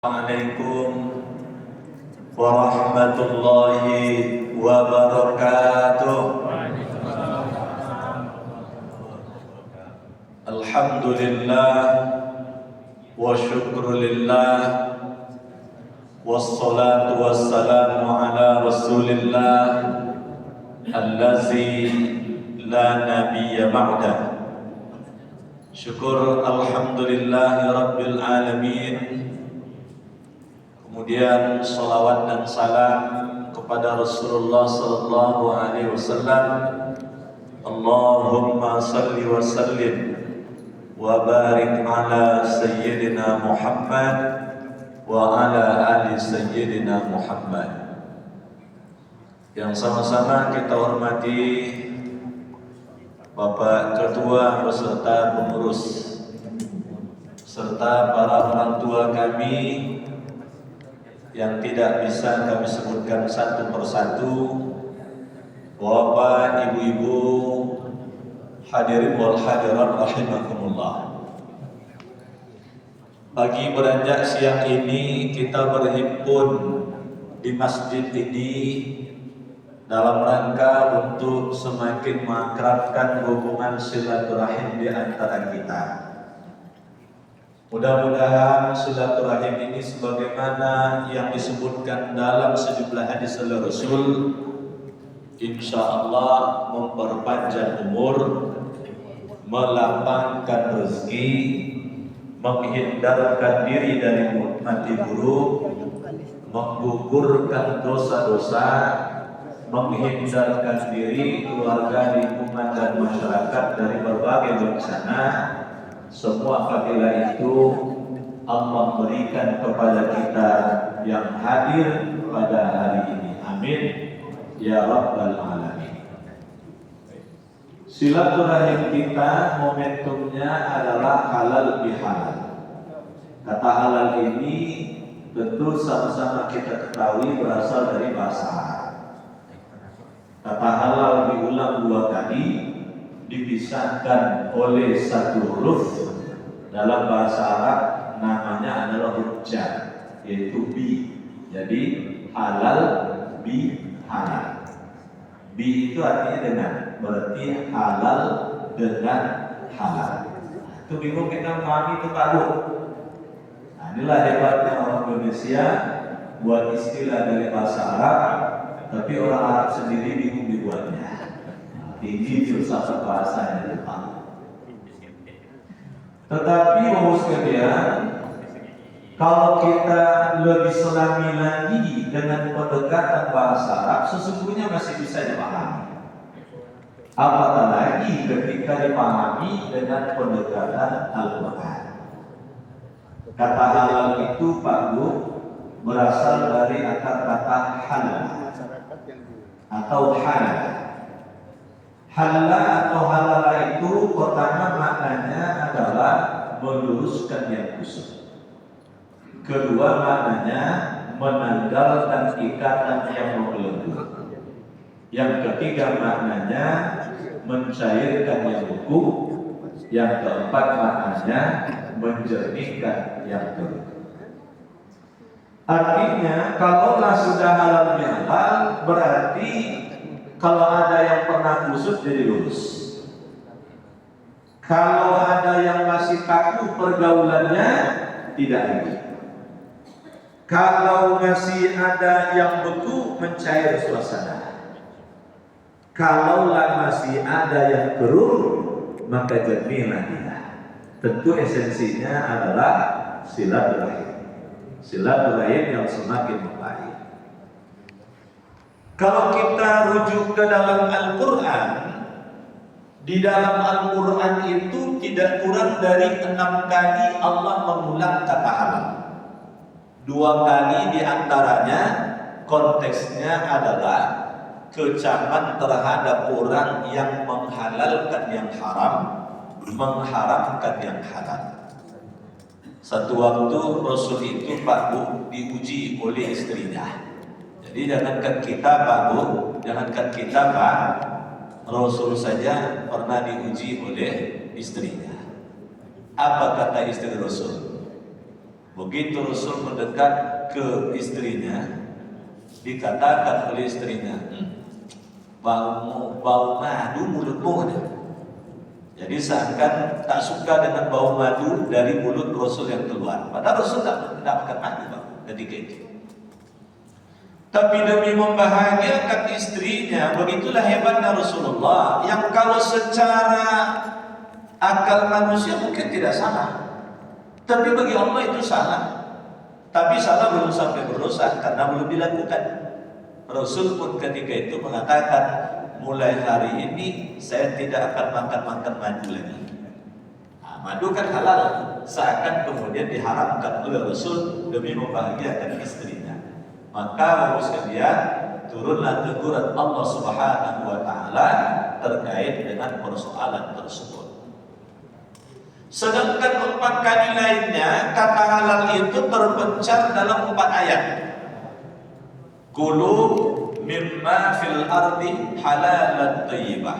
Assalamualaikum warahmatullahi wabarakatuh. Alhamdulillah wa syukrulillah wassalatu wassalamu ala rasulillah allazi la nabiyya ba'dah. Syukur alhamdulillahi rabbil alamin. Kemudian salawat dan salam kepada Rasulullah sallallahu alaihi wasallam. Allahumma salli wa sallim wa barik ala sayyidina Muhammad wa ala ali sayyidina Muhammad. Yang sama-sama kita hormati Bapak Ketua beserta pengurus serta para orang tua kami yang tidak bisa kami sebutkan satu persatu, Bapak, Ibu-ibu, hadirin wal hadirat rahimakumullah. Pagi beranjak siang ini kita berhimpun di masjid ini dalam rangka untuk semakin mengakrabkan hubungan silaturahim di antara kita. Mudah-mudahan silaturahim ini sebagaimana yang disebutkan dalam sejumlah hadis Rasul, insya Allah memperpanjang umur, melapangkan rezeki, menghindarkan diri dari mati buruk, menggugurkan dosa-dosa, menghindarkan diri, keluarga, lingkungan dan masyarakat dari berbagai bencana. Semua fadilah itu Allah berikan kepada kita yang hadir pada hari ini. Amin ya rabbal alamin. Silaturahim kita momentumnya adalah halal bihalal. Kata halal ini tentu sama-sama kita ketahui berasal dari bahasa Arab. Kata halal diulang dua kali, dipisahkan oleh satu huruf. Dalam bahasa Arab namanya adalah huruf jar, yaitu bi. Jadi halal bi halal. Bi itu artinya dengan, berarti halal dengan halal. Itu bingung kita memahami itu tahu. Nah, inilah hebatnya orang Indonesia buat istilah dari bahasa Arab, tapi orang Arab sendiri bingung dibuatnya. Tinggi filsafat bahasa yang depan. Tetapi Bapak sekalian, kalau kita lebih selami lagi dengan pendekatan bahasa Arab, sesungguhnya masih bisa dipahami. Apatah lagi ketika dipahami dengan pendekatan Al-Quran. Kata halal itu Pak Bu berasal dari akar kata halal atau halal. Halal atau halal itu pertama maknanya adalah meluruskan yang kusut. Kedua maknanya menanggalkan ikatan yang membelenggu. Yang ketiga maknanya mencairkan yang beku. Yang keempat maknanya menjernihkan yang kering. Artinya kalaulah sudah halal bihalal berarti kalau ada yang pernah kusut jadi lurus. Kalau ada yang masih kaku pergaulannya tidak lagi. Kalau masih ada yang beku mencair suasana. Kalaulah masih ada yang keruh maka jernihlah dia. Tentu esensinya adalah silaturahim. Silaturahim yang semakin membaik. Kalau kita rujuk ke dalam Al-Quran, di dalam Al-Quran itu tidak kurang dari 6 kali Allah mengulang kata halal. 2 kali diantaranya konteksnya adalah kecaman terhadap orang yang menghalalkan yang haram, mengharamkan yang halal. Satu waktu Rasul itu Pak Bu diuji oleh istrinya. Jadi jangankan kita Pak Bu, jangankan kita Pak, Rasul saja pernah diuji oleh istrinya. Apa kata istri Rasul? Begitu Rasul mendekat ke istrinya, dikatakan oleh istrinya, bau madu mulutmu. Jadi seakan tak suka dengan bau madu dari mulut Rasul yang keluar. Padahal Rasul tak mendapatkan madu ketika itu. Tapi demi membahagiakan istrinya, begitulah hebatnya Rasulullah, yang kalau secara akal manusia mungkin tidak salah, tapi bagi Allah itu salah. Tapi salah belum sampai berdosa karena belum dilakukan. Rasul pun ketika itu mengatakan, mulai hari ini saya tidak akan makan madu lagi. Madu kan halal, seakan kemudian diharamkan oleh Rasul demi membahagiakan istrinya. Maka Bapak sekalian, turunlah teguran Allah Subhanahu wa taala terkait dengan persoalan tersebut. Sedangkan 4 kali lainnya kata halal itu terpencar dalam 4 ayat. Kulu mimma fil ardi halalan thayyibah.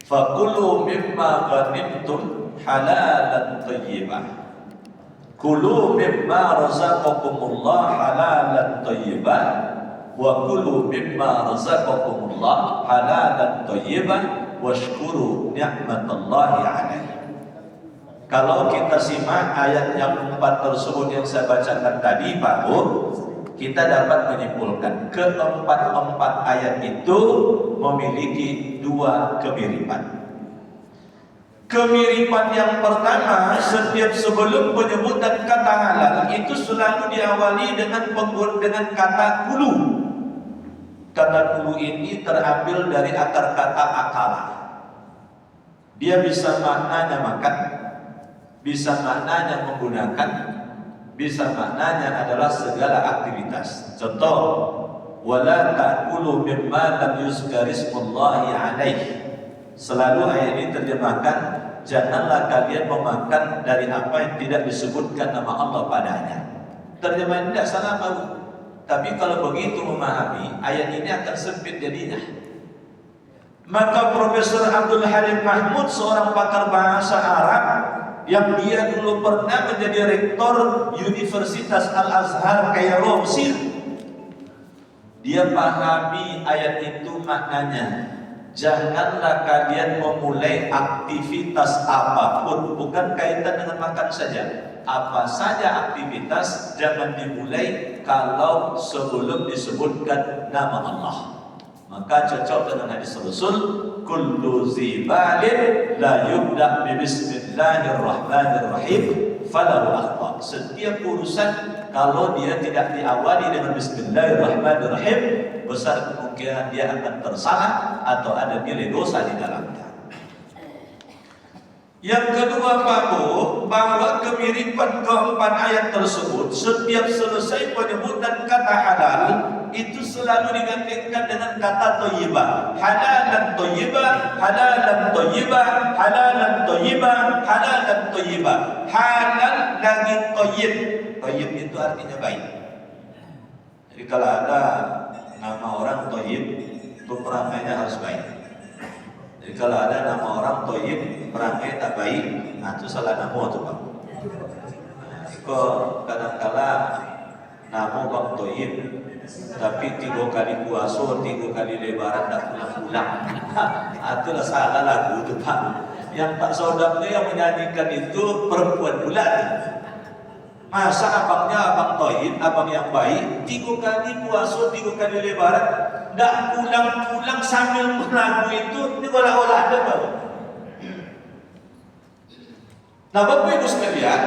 Fakulu mimma ghanimtum halalan thayyibah. Kulu mimma razaqakumullah halalan thayyibah wa kulu mimma razaqakumullah halalan thayyibah washkuru ni'matallahi 'alaihi. Kalau kita simak ayat yang 4 tersebut yang saya bacakan tadi, Pak Bu, kita dapat menyimpulkan keempat ayat itu memiliki 2 kemiripan. Kemiripan yang pertama, setiap sebelum penyebutan kata halal itu selalu diawali dengan kata kulu. Kata kulu ini terambil dari akar kata akala. Dia bisa maknanya makan, bisa maknanya menggunakan, bisa maknanya adalah segala aktivitas. Contoh, wala ta'kulu mimma lam yuzkar ismullahi alaihi. Selalu ayat ini terjemahkan, janganlah kalian memakan dari apa yang tidak disebutkan nama Allah padanya. Terjemahan tidak salah baru, tapi kalau begitu memahami ayat ini akan sempit jadinya. Maka Profesor Abdul Halim Mahmud, seorang pakar bahasa Arab yang dia dulu pernah menjadi rektor Universitas Al-Azhar Kairo, Mesir, dia pahami ayat itu maknanya, janganlah kalian memulai aktivitas apapun, bukan kaitan dengan makan saja, apa saja aktivitas jangan dimulai kalau sebelum disebutkan nama Allah. Maka cocok dengan hadis Rasul, kullu zibalin la yubda bi bismillahirrahmanirrahim falahu akhta. Setiap urusan kalau dia tidak diawali dengan bismillahirrahmanirrahim, besar kemungkinan dia akan tersalah atau ada nilai dosa di dalamnya. Yang kedua, Pak Bu, bahwa kemiripan keempat ayat tersebut, setiap selesai penyebutan kata halal itu selalu digantikan dengan kata thayyibah. Halalan thayyibah, halalan thayyibah, halalan thayyibah, halalan thayyibah. Halal lagi thayyib. Thayyib itu artinya baik. Jadi kalau ada nama orang thayyib, itu perangainya harus baik. Jadi kalau ada nama orang thayyib, perangai tak baik, nah itu salah nama tuh Pak. Kok kadang-kala nama bang thayyib, tapi 3 kali puasa, 3 kali lebaran tak pulang-pulang. Itulah salah lagu itu Pak. Yang tak saudara yang menyanyikan itu perempuan bulan. Masa abangnya abang thayyib, abang yang baik, 3 kali puasa, 3 kali lebaran, tak pulang-pulang sambil melagu itu, ini olah-olah ada Bapak. Nah Bapak Ibu sekalian,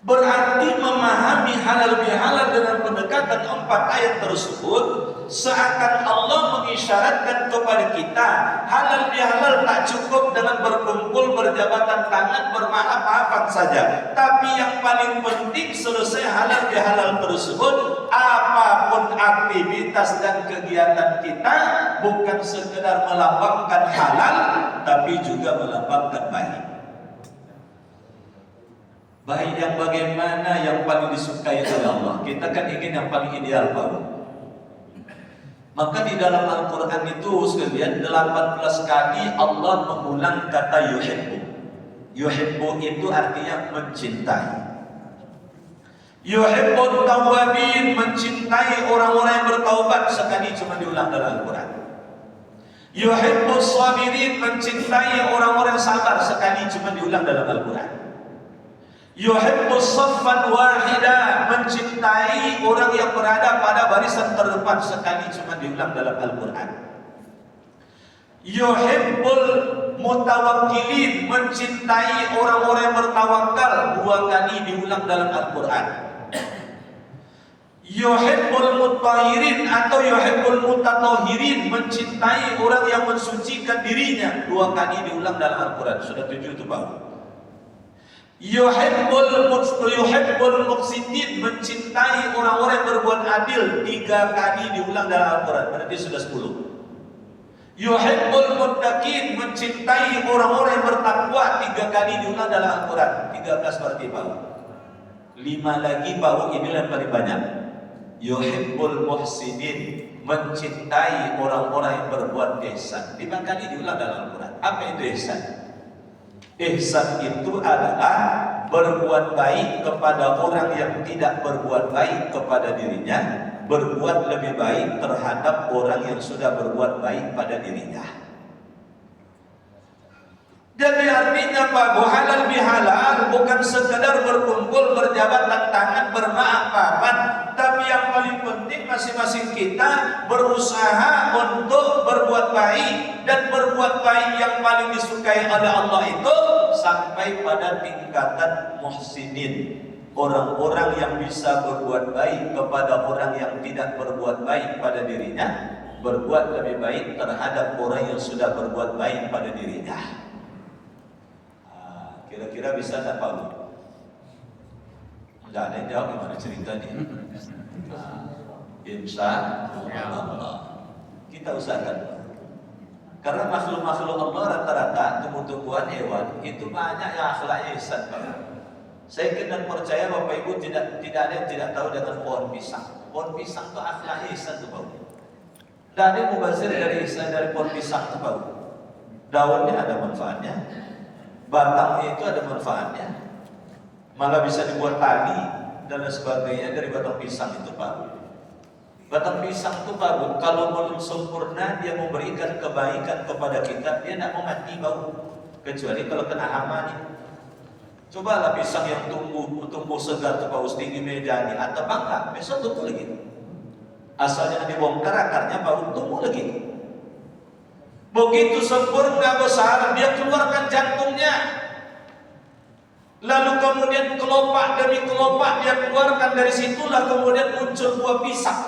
berarti memahami halal bihalal dengan pendekatan 4 ayat tersebut, seakan Allah mengisyaratkan kepada kita, halal bihalal tak cukup dengan berkumpul, berjabatan tangan, bermaaf-maafan saja. Tapi yang paling penting selesai halal bihalal tersebut, apapun aktivitas dan kegiatan kita, bukan sekedar melambangkan halal, tapi juga melambangkan baik. Baik yang bagaimana yang paling disukai oleh Allah? Kita kan ingin yang paling ideal, Pak. Maka di dalam Al-Quran itu sekalian 18 kali Allah mengulang kata yuhibbu. Yuhibbu itu artinya mencintai. Yuhibbut tawwabin, mencintai orang-orang yang bertaubat, sekali cuma diulang dalam Al-Quran. Yuhibbus sabirin, mencintai orang-orang yang sabar, sekali cuma diulang dalam Al-Quran. Yuhibbus saffan wahida, mencintai orang yang berada pada barisan terdepan, sekali cuma diulang dalam Al-Quran. Yuhibbul mutawakkilin, mencintai orang-orang yang bertawakal, 2 kali diulang dalam Al-Quran. Yuhibbul mutahhirin atau yuhibbul mutatahhirin, mencintai orang yang mensucikan dirinya, 2 kali diulang dalam Al-Quran. Sudah 7 itu Pak. Yuhibbul muqsitin, mencintai orang-orang yang berbuat adil, 3 kali diulang dalam Al-Quran. Berarti sudah 10. Yuhibbul muttaqin, mencintai orang-orang yang bertakwa, 3 kali diulang dalam Al-Quran. 13 berarti Pak. 5 lagi Pak, inilah yang paling banyak. Yuhibbul muhsinin, mencintai orang-orang yang berbuat ihsan, 5 kali diulang dalam Al-Quran. Apa itu ihsan? Ihsan itu adalah berbuat baik kepada orang yang tidak berbuat baik kepada dirinya, berbuat lebih baik terhadap orang yang sudah berbuat baik pada dirinya. Jadi artinya Pak, halal bihalal bukan sekedar berkumpul, berjabat tangan, bermaaf-maafan, tapi yang paling penting masing-masing kita berusaha untuk berbuat baik, dan berbuat baik yang paling disukai oleh Allah itu sampai pada tingkatan muhsinin, orang-orang yang bisa berbuat baik kepada orang yang tidak berbuat baik pada dirinya, berbuat lebih baik terhadap orang yang sudah berbuat baik pada dirinya. Kira-kira bisa tak Pak? Tidak ada yang jawab, gimana ceritanya? Insya Allah kita usahakan. Karena makhluk-makhluk Allah rata-rata, tumbuh-tumbuhan hewan itu banyak yang akhlak ihsan Pak. Saya kena percaya Bapak Ibu tidak ada yang tidak tahu dengan pohon pisang. Pohon pisang itu akhlak ihsan tuh Pak. Tidak ada yang mubazir dari ihsan dari pohon pisang tuh Pak. Daunnya ada manfaatnya, batangnya itu ada manfaatnya, malah bisa dibuat tali dan sebagainya dari batang pisang itu Pak. Batang pisang itu Pak, kalau belum sempurna dia memberikan kebaikan kepada kita, dia tidak mau mati bau, kecuali kalau kena hama nih. Cobalah pisang yang tumbuh segar tuh Pak, tinggi meja nih, atau bangka, besok tumbuh lagi. Asalnya dibongkar akarnya baru tumbuh lagi. Begitu sempurna besar, dia keluarkan jantungnya. Lalu kemudian kelopak demi kelopak dia keluarkan, dari situlah kemudian muncul buah pisang.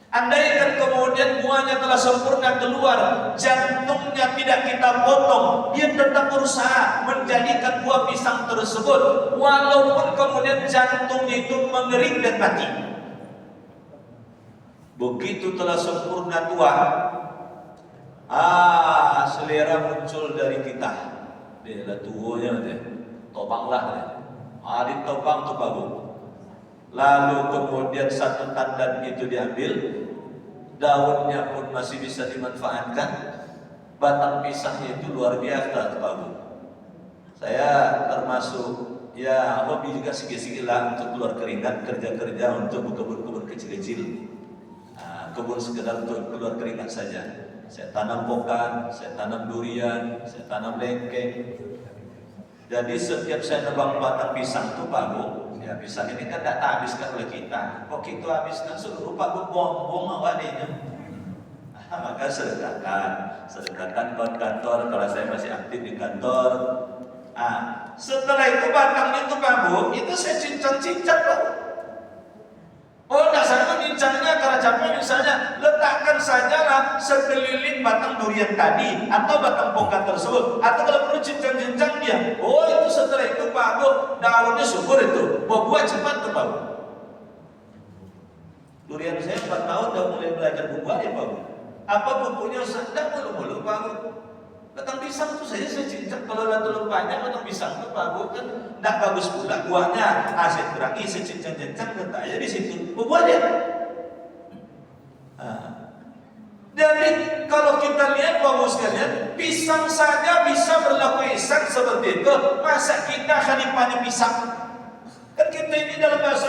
Andaikan kemudian buahnya telah sempurna keluar, jantungnya tidak kita potong, dia tetap berusaha menjadikan buah pisang tersebut, walaupun kemudian jantungnya itu mengering dan mati. Begitu telah sempurna tua, selera muncul dari kita. Dia lah tuanya deh, topanglah deh. Ditopang tuh bagus. Lalu kemudian satu tandan itu diambil, daunnya pun masih bisa dimanfaatkan, batang pisangnya itu luar biasa bagus. Saya termasuk ya hobi juga sikit-sikit lah untuk keluar keringat, kerja-kerja untuk kebun-kebun kecil-kecil. Kebun sekedar untuk keluar keringat saja. Saya tanam pokan, saya tanam durian, saya tanam lengkeng. Jadi setiap saya nebang batang pisang itu Pak Bu, ya pisang ini kan tidak habiskan oleh kita. Kok kita habiskan seluruh Pak Bu, buang-buang awalnya. Maka sedekahkan kawan kantor, kalau saya masih aktif di kantor. Setelah itu batangnya itu Pak Bu, itu saya cincang-cincang Pak. Oh, dasarnya cincangnya karena capek, misalnya letakkan sajalah sekeliling batang durian tadi atau batang pokat tersebut, atau kalau perlu cincang-cincang dia. Oh, itu setelah itu Pak Bu, daunnya subur itu, buah cepat tuh Pak Bu. Durian saya 4 tahun udah mulai belajar buah ya Pak Bu. Apa bukunya sedang mulu-mulu Pak Bu. Batang pisang itu saya cincang, kalau terlalu banyak batang pisang itu Pak Bu kan tidak bagus pula buahnya. Saya kurangi, saya cincang-cincang letak aja di situ, buah dia. Jadi kalau kita lihat Pak Bu sekalian, pisang saja bisa berlaku ihsan seperti itu, masa kita khalifahnya pisang? Kan kita ini dalam bahasa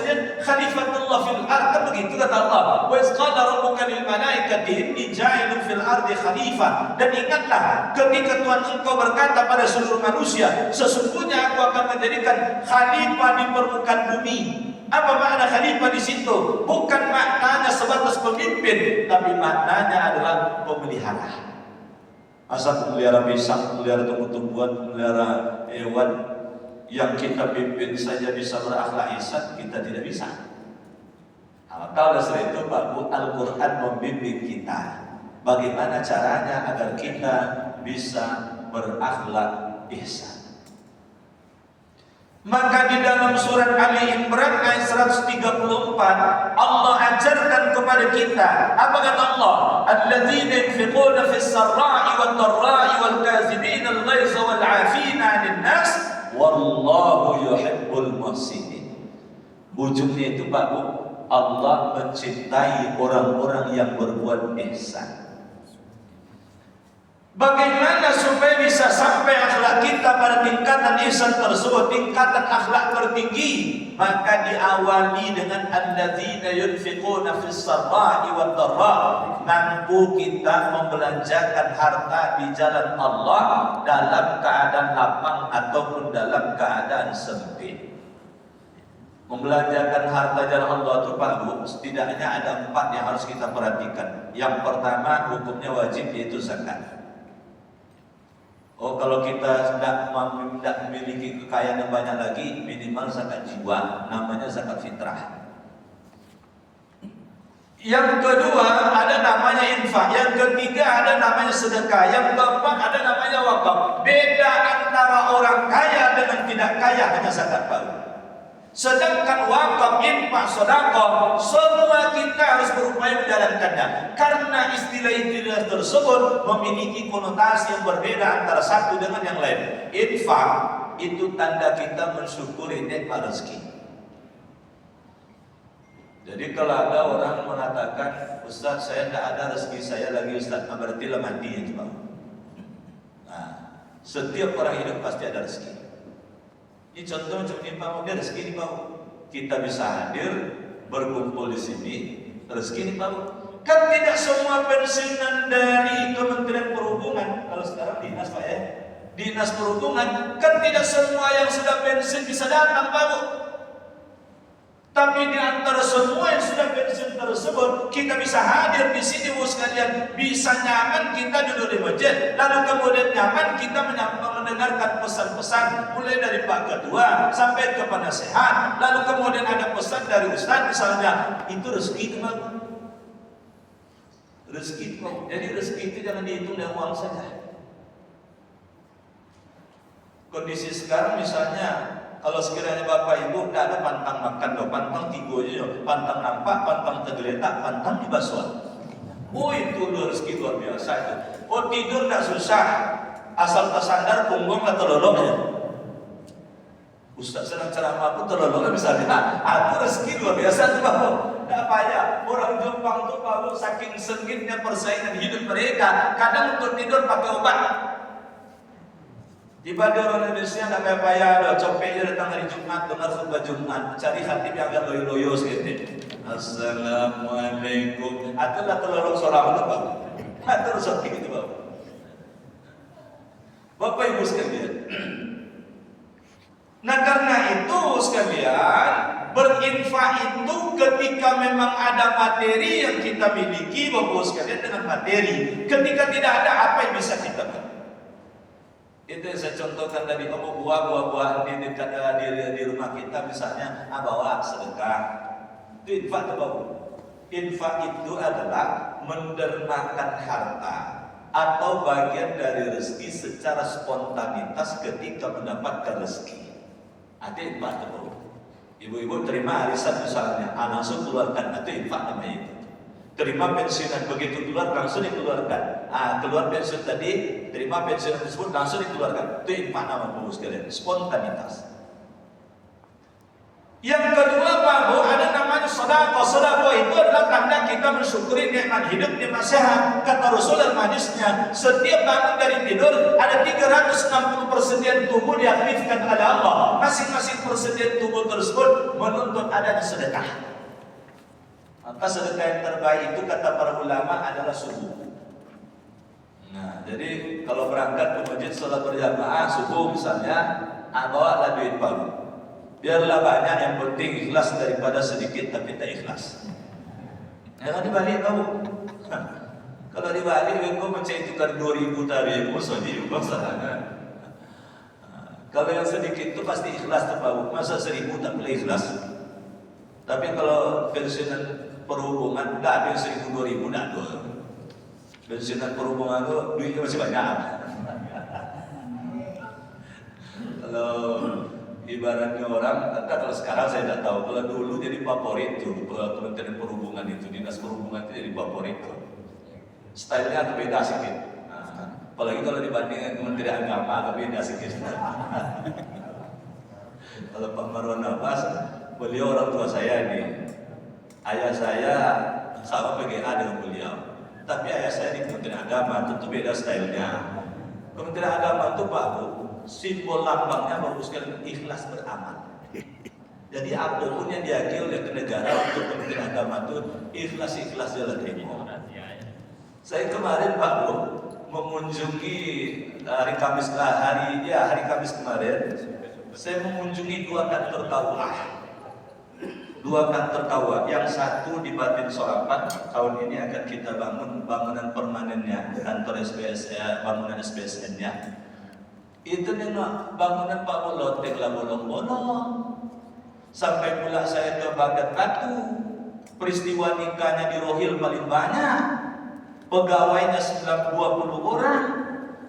bahwasanya khalifatullah fil ard, kan begitu kata Allah. Wa iz qala rabbuka lil malaikati inni ja'ilun fil ardi khalifah. Dan ingatlah ketika Tuhan engkau berkata pada seluruh manusia, sesungguhnya aku akan menjadikan khalifah di permukaan bumi. Apa makna khalifah di situ? Bukan maknanya sebatas pemimpin, tapi maknanya adalah pemelihara. Asal memelihara pisang, memelihara tumbuh-tumbuhan, memelihara hewan yang kita pimpin saja bisa berakhlak ihsan, kita tidak bisa. Maka oleh sebab itu Al-Quran membimbing kita bagaimana caranya agar kita bisa berakhlak ihsan. Maka di dalam surat Ali Imran ayat 134 Allah ajarkan kepada kita, apa kata Allah? Alladzina yunfiquna fis sarra'i wad dharra'i wal kazimina al-ghaiza wal 'afina 'anil nas wallahu yuhibbul muhsinin. Ujungnya itu Pak Bu, Allah mencintai orang-orang yang berbuat ihsan. Bagaimana supaya bisa sampai akhlak kita pada tingkatan ihsan tersebut, tingkatan akhlak tertinggi? Maka diawali dengan alladzina yunfiquna fis sarra'i wad dharra. Mampu kita membelanjakan harta di jalan Allah dalam keadaan lapang ataupun dalam keadaan sempit. Membelanjakan harta jalan Allah itu Pak Bu, setidaknya ada 4 yang harus kita perhatikan. Yang pertama hukumnya wajib, yaitu zakat. Oh, kalau kita tidak memiliki kekayaan yang banyak lagi, minimal zakat jiwa, namanya zakat fitrah. Yang kedua ada namanya infak, yang ketiga ada namanya sedekah, yang keempat ada namanya wakaf. Beda antara orang kaya dengan tidak kaya hanya zakat baru. Sedangkan wakaf, infak, sedekah, semua kita harus berupaya menjalankannya. Karena istilah-istilah tersebut memiliki konotasi yang berbeda antara satu dengan yang lain. Infak itu tanda kita mensyukuri nikmat rezeki. Jadi kalau ada orang mengatakan, Ustaz saya tidak ada rezeki saya lagi Ustaz, berarti lah mati ya coba. Nah, setiap orang hidup pasti ada rezeki. Ini contoh macam ini Pak, dia rezeki ini Pak. Kita bisa hadir berkumpul di sini, rezeki ini Pak. Kan tidak semua pensiunan dari Kementerian Perhubungan, kalau sekarang dinas Pak ya, dinas perhubungan, kan tidak semua yang sudah pensiun bisa datang Pak. Tapi di antara semua yang sudah pensiun tersebut, kita bisa hadir di sini Bu sekalian, bisa nyaman kita duduk di masjid, lalu kemudian nyaman kita mendengarkan pesan-pesan mulai dari Pak Ketua sampai ke penasehat, lalu kemudian ada pesan dari Ustaz misalnya, itu rezeki itu Pak. Rezeki itu Pak. Jadi rezeki itu jangan dihitung dengan uang saja. Kondisi sekarang misalnya, kalau sekiranya Bapak Ibu tidak ada pantang makan, pantang tigonya, pantang nampak, pantang tergeletak, pantang di basuhan. Oh itu rezeki luar biasa itu. Oh tidur tidak susah, asal tersandar punggung atau teloloknya. Ustaz sedang ceramah pun teloloknya misalnya. Itu rezeki luar biasa itu Bapak. Tidak payah. Orang Jepang itu Bapak saking sengitnya persaingan hidup mereka, kadang untuk tidur pakai obat. Tiba di orang Indonesia tidak payah, ada copeknya datang hari Jumat, dengar khutbah Jumat, cari hati yang agak loyo-loyo sedikit. Assalamualaikum. Itulah teluruk seorang itu Pak. Terus seperti itu Pak. Bapak Ibu sekalian. Nah karena itu sekalian, berinfak itu ketika memang ada materi yang kita miliki, Bapak Ibu sekalian, dengan materi. Ketika tidak ada, apa yang bisa kita buat? Itu yang saya contohkan tadi, buah-buahan di dekat di rumah kita misalnya, bawa sedekah. Itu infak atau Bapak? Infak itu adalah mendermakan harta atau bagian dari rezeki secara spontanitas ketika mendapatkan rezeki. Itu infak atau Bapak? Ibu-ibu terima arisan misalnya, langsung keluarkan, itu infak namanya itu. Terima pensiunan, begitu keluar langsung dikeluarkan. Keluar pensiun tadi, terima pensiunan tersebut langsung dikeluarkan. Itu infak nama Bapak sekalian, spontanitas. Yang kedua Bapak, ada namanya sedekah. Sedekah itu adalah tanda kita mensyukuri nikmat hidup, nikmat sehat. Kata Rasul dalam hadisnya, setiap bangun dari tidur ada 360 persediaan tubuh diaktifkan oleh Allah. Masing-masing persediaan tubuh tersebut menuntut adanya sedekah. Maka sedekah yang terbaik itu kata para ulama adalah subuh. Nah, jadi kalau berangkat ke masjid sholat berjamaah subuh misalnya, bawalah duit baru. Biarlah banyak, yang penting ikhlas daripada sedikit tapi tak ikhlas. Jangan dibalik kamu. Kalau dibalik, kamu mencari tukar 2.000 tadi, musuh di sana. Kalau yang sedikit itu pasti ikhlas terbawa. Masa 1.000 tak boleh ikhlas. Tapi kalau pensiunan perhubungan, tak ada yang 1.000 2.000 tak ada. Pensiunan perhubungan itu duitnya masih banyak. Kalau ibaratnya orang, kalau sekarang saya tidak tahu. Kalau dulu jadi favorit tuh Kementerian Perhubungan itu, dinas perhubungan itu jadi favorit tuh. Stylenya beda sedikit. Apalagi kalau dibandingkan Kementerian Agama agak beda sedikit. Kalau Pak Marwan Abbas, beliau orang tua saya ini. Ayah saya sama PGA dengan beliau. Tapi ayah saya di Kementerian Agama tentu beda stylenya. Kementerian Agama itu Pak Bu, simbol lambangnya bagus sekali, ikhlas beramal. Jadi apapun yang diakui oleh negara untuk Kementerian Agama itu ikhlas jalan demo. Saya kemarin Pak Bu mengunjungi hari Kamis kemarin, saya mengunjungi 2 kantor KUA. 2 kantor KUA, yang satu di Batin Sorapan. Tahun ini akan kita bangun bangunan permanennya, kantor SBS, bangunan SBSN-nya. Itu nengok bangunan Pak Boloteng lah bolong-bolong. Sampai pula saya ke Bagat Batu, peristiwa nikahnya di Rohil paling banyak. Pegawainya 20 orang,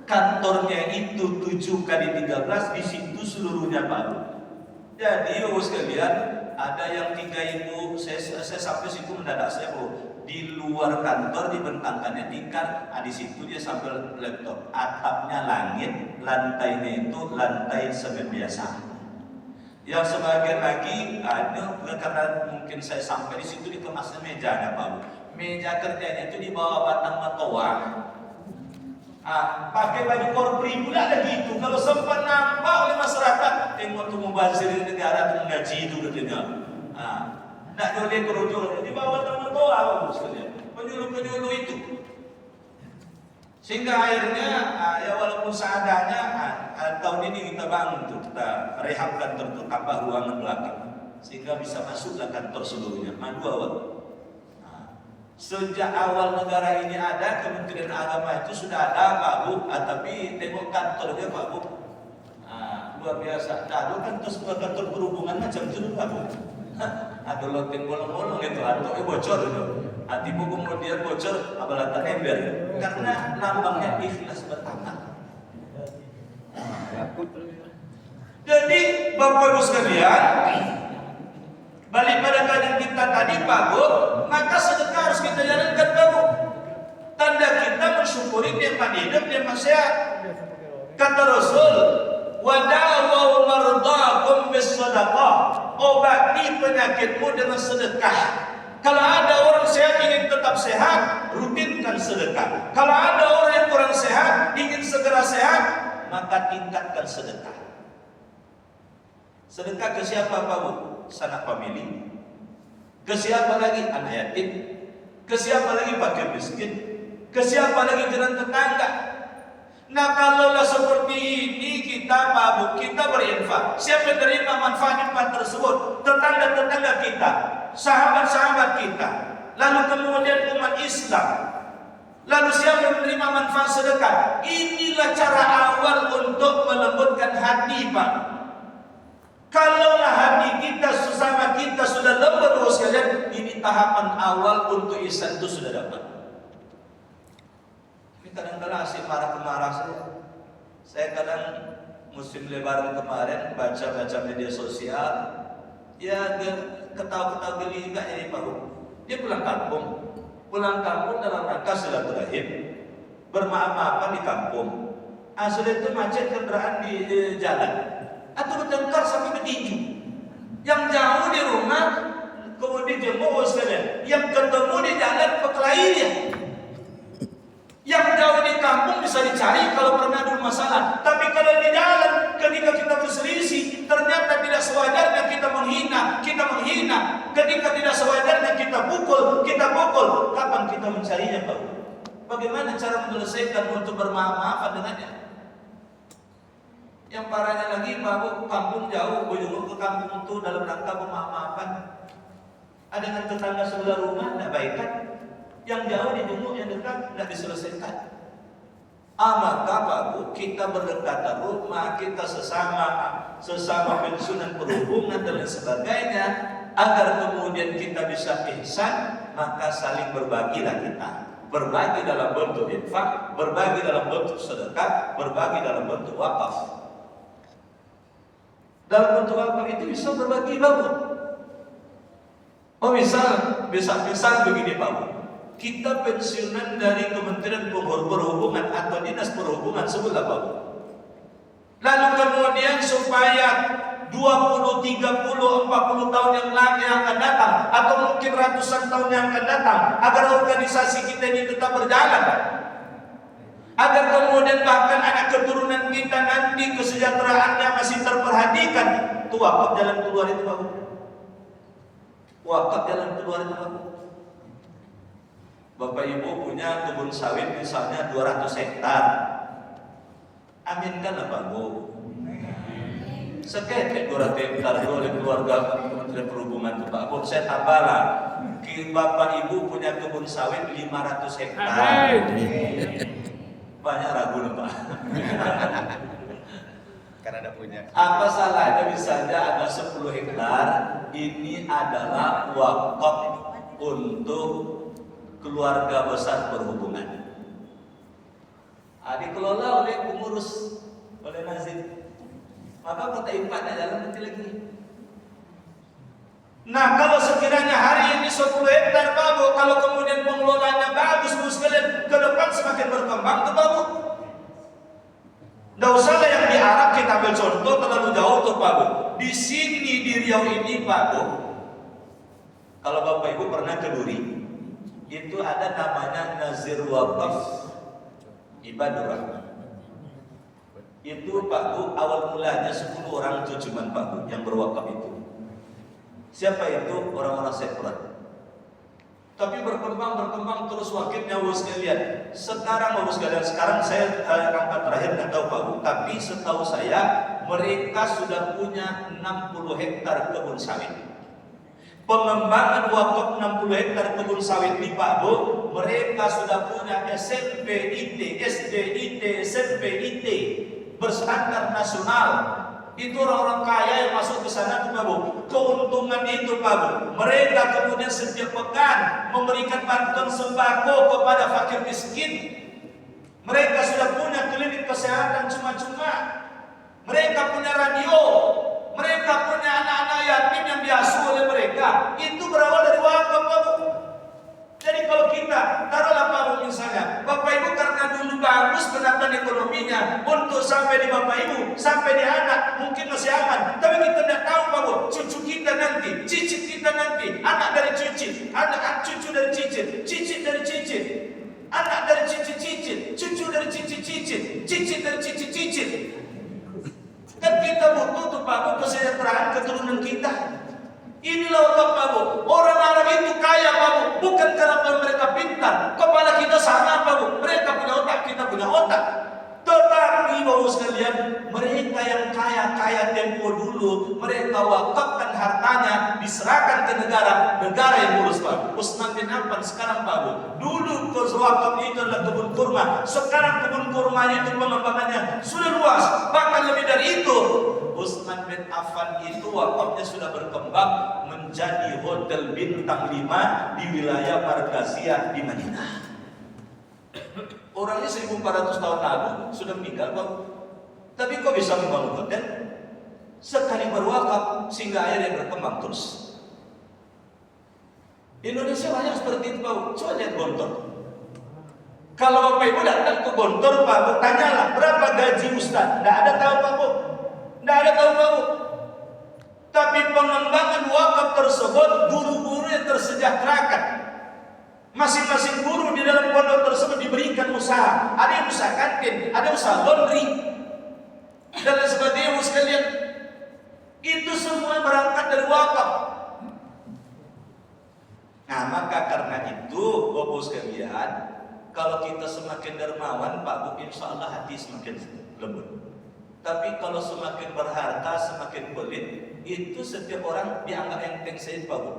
kantornya itu 7 kali 13, di situ seluruhnya baru. Jadi bapak sekalian, ada yang 3.000, saya sampai situ mendadak saya di luar kantor dibentangkannya tikar, di situ dia sambil laptop. Atapnya langit, lantainya itu lantai semen biasa. Yang sebagian lagi ada karena mungkin saya sampai di situ dikemasnya mejanya Pak Bu. Meja kerjanya itu di bawah batang matoa. Pakai baju korpri pula lagi itu. Kalau sempat nampak oleh masyarakat, tengok tuh mubazir negara tuh mengaji itu katanya. Nak boleh kerujung di bawah batang matoa Bapak sekalian. Penyuluh-penyuluh itu. Sehingga akhirnya ya walaupun seadanya tahun ini kita bangun tuh, kita rehab kantor tuh, tambah ruangan belakang sehingga bisa masuklah kantor seluruhnya. Madu awal. Sejak awal negara ini ada, Kementerian Agama itu sudah ada Pak Bu, tapi tengok kantornya Pak Bu, luar biasa. Ada kantor perhubungan macam itu Pak Bu. Ada loteng bolong-bolong itu, atau bocor itu. Hatimu kemudian bocor, apalagi ember. Karena lambangnya ikhlas beramal. Jadi Bapak Ibu sekalian, balik pada kajian kita tadi Pak Bu, maka sedekah harus kita jalankan Pak Bu. Tanda kita mensyukuri nikmat hidup, nikmat sehat. Kata Rasul, wadawu mardakum bis sadaqah. Obati penyakitmu dengan sedekah. Kalau ada orang sehat ingin tetap sehat, rutinkan sedekah. Kalau ada orang yang kurang sehat ingin segera sehat, maka tingkatkan sedekah. Sedekah ke siapa Pak Bu? Sanak famili. Ke siapa lagi? Anak yatim. Ke siapa lagi? Fakir miskin. Ke siapa lagi? Jalan tetangga. Nah kalaulah seperti ini kita Pak Bu, kita berinfak. Siapa yang menerima manfaat tersebut? Tetangga-tetangga kita, sahabat-sahabat kita, lalu kemudian umat Islam. Lalu siapa yang menerima manfaat sedekah? Inilah cara awal untuk melembutkan hati Pak. Kalaulah hati kita sesama kita sudah lembut terus sekalian, ini tahapan awal untuk ihsan itu sudah dapat. Kadang-kadang asyik marah-marah saya kadang musim lebaran kemarin baca media sosial, ya dia ketawa-ketawa geli juga jadi Pak Bu. Dia pulang kampung dalam rangka silaturahim, bermaaf-maafan di kampung. Sudah itu macet kendaraan di jalan, atau bertengkar sampai bertinju. Yang jauh di rumah kemudian dia sekalian, yang ketemu di jalan berkelahinya. Yang jauh di kampung bisa dicari kalau pernah ada masalah. Tapi kalau di jalan, ketika kita berselisih, ternyata tidak sewajarnya kita menghina. Ketika tidak sewajarnya kita pukul. Kapan kita mencarinya, Pak? Bagaimana cara menyelesaikan untuk bermaaf-maafan dengannya? Yang parahnya lagi, Pak, kampung jauh, ujung ke kampung itu dalam rangka bermaaf-maafan. Ada dengan tetangga sebelah rumah, tidak baik kan? Yang jauh dijenguk, yang dekat tidak diselesaikan. Maka Pak Bu, kita berdekatan rumah, kita sesama pensiunan perhubungan dan lain sebagainya, agar kemudian kita bisa ihsan, maka saling berbagilah kita. Berbagi dalam bentuk infak, berbagi dalam bentuk sedekah, berbagi dalam bentuk wakaf. Dalam bentuk wakaf itu bisa berbagi, Pak Bu. Oh, misal begini, Pak Bu. Kita pensiunan dari Kementerian Perhubungan atau Dinas Perhubungan sebelah, Pak Bu. Lalu kemudian supaya 20, 30, 40 tahun yang akan datang, atau mungkin ratusan tahun yang akan datang, agar organisasi kita ini tetap berjalan, agar kemudian bahkan anak keturunan kita nanti kesejahteraannya masih terperhatikan, itu wakaf jalan keluar itu, Pak Bu. Wakaf jalan keluar itu, Pak Bu. Bapak Ibu punya kebun sawit misalnya 200 hektar. Aminkanlah, Pak Bu. Seketek 200 hektar oleh keluarga Kementerian Perhubungan itu, Pak Bu. Saya tambahlah, Bapak Ibu punya kebun sawit 500 hektar. Banyak ragu loh, Pak. Karena ada punya. Apa salahnya misalnya ada 10 hektar, ini adalah wakaf untuk keluarga besar perhubungan. Dikelola oleh pengurus, oleh Nazim. Maka kota infaknya jalan nanti lagi. Nah, kalau sekiranya hari ini 10 hektar, Pak Bu, kalau kemudian pengelolanya bagus, Bu sekalian, ke depan semakin berkembang tuh, Pak Bu. Nggak usahlah yang di Arab, kita ambil contoh terlalu jauh tuh, Pak Bu. Di sini, di Riau ini, Pak Bu, kalau Bapak Ibu pernah ke Duri, itu ada namanya Nazir Wakaf Ibadur Rahman. Itu Pak Bu, awal mulanya 10 orang itu cuma Pak Bu yang berwakaf itu. Siapa itu? Orang-orang sekuler. Tapi berkembang terus wakilnya, Bapak sekalian. Sekarang Bapak sekalian, sekarang saya angkat terakhir nggak tahu, Pak Bu. Tapi setahu saya mereka sudah punya 60 hektar kebun sawit. Pengembangan wakaf 60 hektar kebun sawit di Pak Bu, mereka sudah punya SMP IT, SD IT, SMP IT berstandar nasional. Itu orang-orang kaya yang masuk ke sana tuh, Pak Bu. Keuntungan itu, Pak Bu, mereka kemudian setiap pekan memberikan bantuan sembako kepada fakir miskin. Mereka sudah punya klinik kesehatan cuma-cuma. Mereka punya radio. Mereka punya anak-anak yatim yang diasuh oleh mereka. Itu berawal dari wakaf, Pak Bu. Jadi kalau kita taruhlah, Pak Bu, misalnya Bapak Ibu karena dulu bagus penataan ekonominya, untuk sampai di Bapak Ibu, sampai di anak mungkin masih aman. Tapi kita tidak tahu, Pak Bu, cucu kita nanti, cicit kita nanti, anak dari cicit, anak cucu dari cicit, cicit dari cicit, anak dari cicit-cicit, cucu dari cicit-cicit, cicit dari cicit-cicit. Kan kita butuh tuh, Pak Bu, kesejahteraan keturunan kita. Inilah wakaf, Pak Bu. Orang Arab itu kaya, Pak Bu, bukan karena mereka pintar. Kepala kita sama, Pak Bu. Mereka punya otak, kita punya otak. Tetapi Bapak sekalian, mereka yang kaya tempo dulu, mereka wakafkan hartanya, diserahkan ke negara yang ngurus, Pak. Utsman bin Affan sekarang, Pak Bu. Dulu wakaf itu adalah kebun kurma. Sekarang kebun kurmanya itu pengembangannya sudah luas, bahkan lebih dari itu. Utsman bin Affan itu wakafnya sudah berkembang menjadi hotel bintang 5 di wilayah Markaziyah di Madinah. Orangnya 1400 tahun lalu sudah meninggal, Pak. Tapi kok bisa membangun hotel? Sekali berwakaf sehingga akhirnya berkembang terus. Indonesia banyak seperti itu, Pak. Coba lihat Gontor. Kalau Bapak Ibu datang ke Gontor, Pak, tanyalah berapa gaji Ustaz. Tidak ada tahu, Pak. Tidak ada tahu, Pak. Tapi pengembangan wakaf tersebut, guru-guru yang tersejahterakan Masing-masing guru di dalam pondok tersebut diberikan usaha. Ada yang usaha kantin, ada usaha laundry, dan lain sebagainya. Sekalian, itu semua berangkat dari wakaf. Nah, maka karena itu, Bapak sekalian, kalau kita semakin dermawan, Pak Bu, insya Allah hati semakin lembut. Tapi kalau semakin berharta, semakin pelit, itu setiap orang dianggap enteng saja, Pak Bu.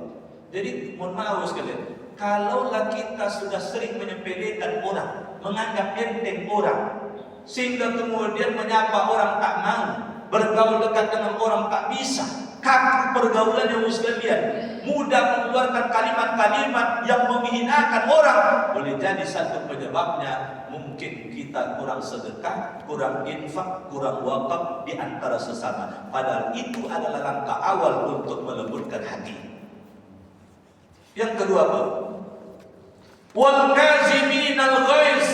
Jadi, mohon maaf sekalian, kalaulah kita sudah sering menyepelekan orang, menganggap enteng orang, sehingga kemudian menyapa orang tak mau, bergaul dekat dengan orang tak bisa, kaku pergaulannya sekalian, mudah mengeluarkan kalimat-kalimat yang menghinakan orang, boleh jadi satu penyebabnya mungkin kita kurang sedekah, kurang infak, kurang wakaf di antara sesama. Padahal itu adalah langkah awal untuk melembutkan hati. Yang kedua, wal kaziminal ghaiz,